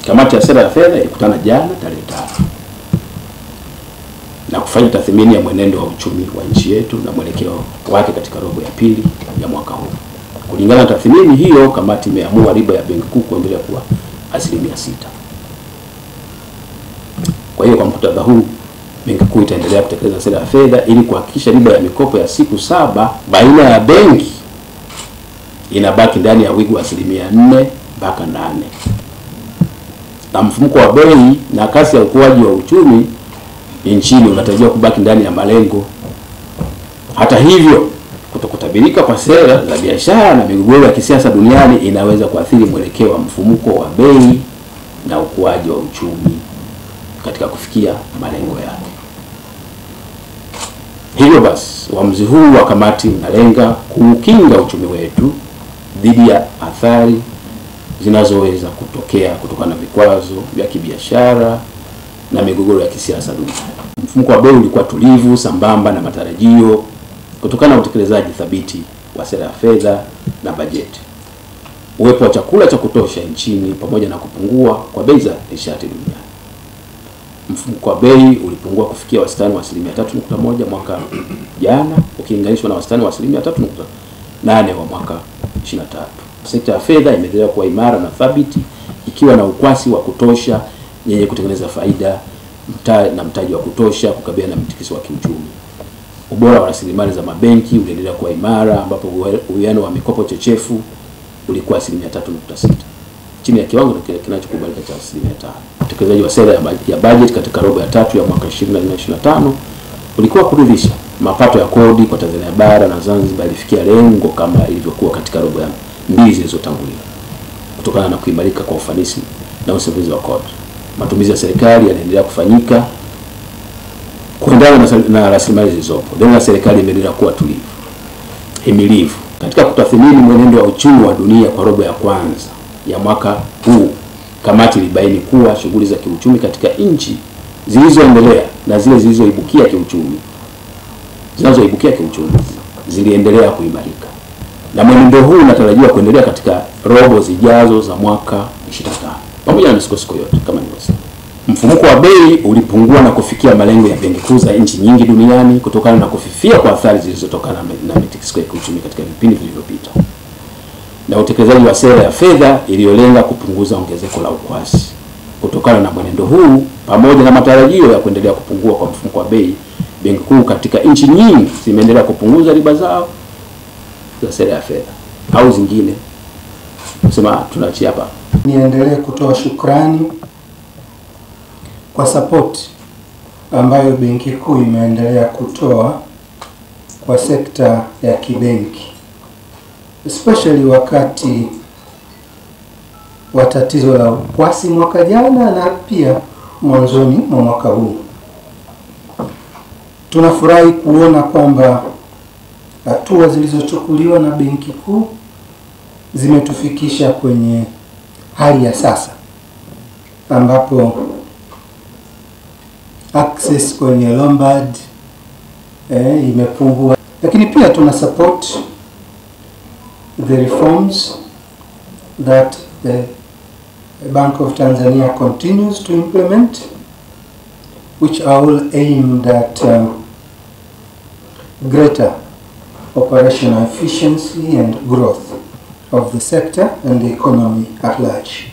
Kamati ya sera ya fedha ilikutana jana tarehe 5 na kufanya tathmini ya mwenendo wa uchumi wa nchi yetu na mwelekeo wake katika robo ya pili ya mwaka huu. Kulingana na tathmini hiyo, kamati imeamua riba ya Benki Kuu kuendelea kuwa 6%. Kwa hiyo kwa muktadha huu, Benki Kuu itaendelea kutekeleza sera ya fedha ili kuhakikisha riba ya mikopo ya siku 7 baina ya benki inabaki ndani ya wigo wa 4 mpaka 8. Na mfumuko wa bei na kasi ya ukuaji wa uchumi nchini unatarajiwa kubaki ndani ya malengo. Hata hivyo, kutokutabirika kwa sera za biashara na migogoro ya kisiasa duniani inaweza kuathiri mwelekeo wa mfumuko wa bei na ukuaji wa uchumi katika kufikia malengo yake. Hivyo basi, uamuzi huu wa kamati unalenga kuukinga uchumi wetu dhidi ya athari zinazoweza kutokea kutokana na vikwazo vya kibiashara na migogoro ya kisiasa duniani. Mfumuko wa bei ulikuwa tulivu sambamba na matarajio kutokana na utekelezaji thabiti wa sera ya fedha na bajeti, uwepo wa chakula cha kutosha nchini pamoja na kupungua kwa bei za nishati duniani. Mfumuko wa bei ulipungua kufikia wastani wa 3.1 mwaka jana ukilinganishwa na wastani wa 3.8 wa mwaka 23. Sekta ya fedha imeendelea kuwa imara na thabiti ikiwa na ukwasi wa kutosha yenye kutengeneza faida na mtaji wa kutosha kukabiliana na mtikiso wa kiuchumi. Ubora wa rasilimali za mabenki uliendelea kuwa imara ambapo uwiano wa mikopo chechefu ulikuwa 3.6 chini ya kiwango kinachokubalika cha 5%. Utekelezaji wa sera ya bajeti katika robo ya 3 ya mwaka 2024-2025 ulikuwa kuridhisha. Mapato ya kodi kwa Tanzania bara na Zanzibar ilifikia lengo kama ilivyokuwa katika robo ya 2 zilizotangulia kutokana na kuimarika kwa ufanisi na usimamizi wa kodi. Matumizi ya serikali yanaendelea kufanyika kuendana na rasilimali zilizopo. Deni la serikali imeendelea kuwa tulivu, himilivu. Katika kutathmini mwenendo wa uchumi wa dunia kwa robo ya kwanza ya mwaka huu, kamati ilibaini kuwa shughuli za kiuchumi katika nchi zilizoendelea na zile zilizoibukia kiuchumi ziliendelea kuimarika. Na mwenendo huu unatarajiwa kuendelea katika robo zijazo za mwaka 25 pamoja na misukosuko yote kama nilivyosema. Mfumuko wa bei ulipungua na kufikia malengo ya benki kuu za nchi nyingi duniani kutokana na kufifia kwa athari zilizotokana na mitikisiko ya kiuchumi katika vipindi vilivyopita, na utekelezaji wa sera ya fedha iliyolenga kupunguza ongezeko la ukwasi. Kutokana na mwenendo huu pamoja na matarajio ya kuendelea kupungua kwa mfumuko wa bei, benki kuu katika nchi nyingi zimeendelea kupunguza riba zao za sera ya fedha au zingine kusema tunaachia hapa. Niendelee kutoa shukrani kwa support ambayo benki kuu imeendelea kutoa kwa sekta ya kibenki, especially wakati wa tatizo la ukwasi mwaka jana na pia mwanzoni mwa mwaka huu. Tunafurahi kuona kwamba hatua zilizochukuliwa na benki kuu zimetufikisha kwenye hali ya sasa ambapo access kwenye Lombard imepungua, lakini pia tuna support the reforms that the Bank of Tanzania continues to implement, which are all aimed at greater operational efficiency and growth of the sector and the economy at large.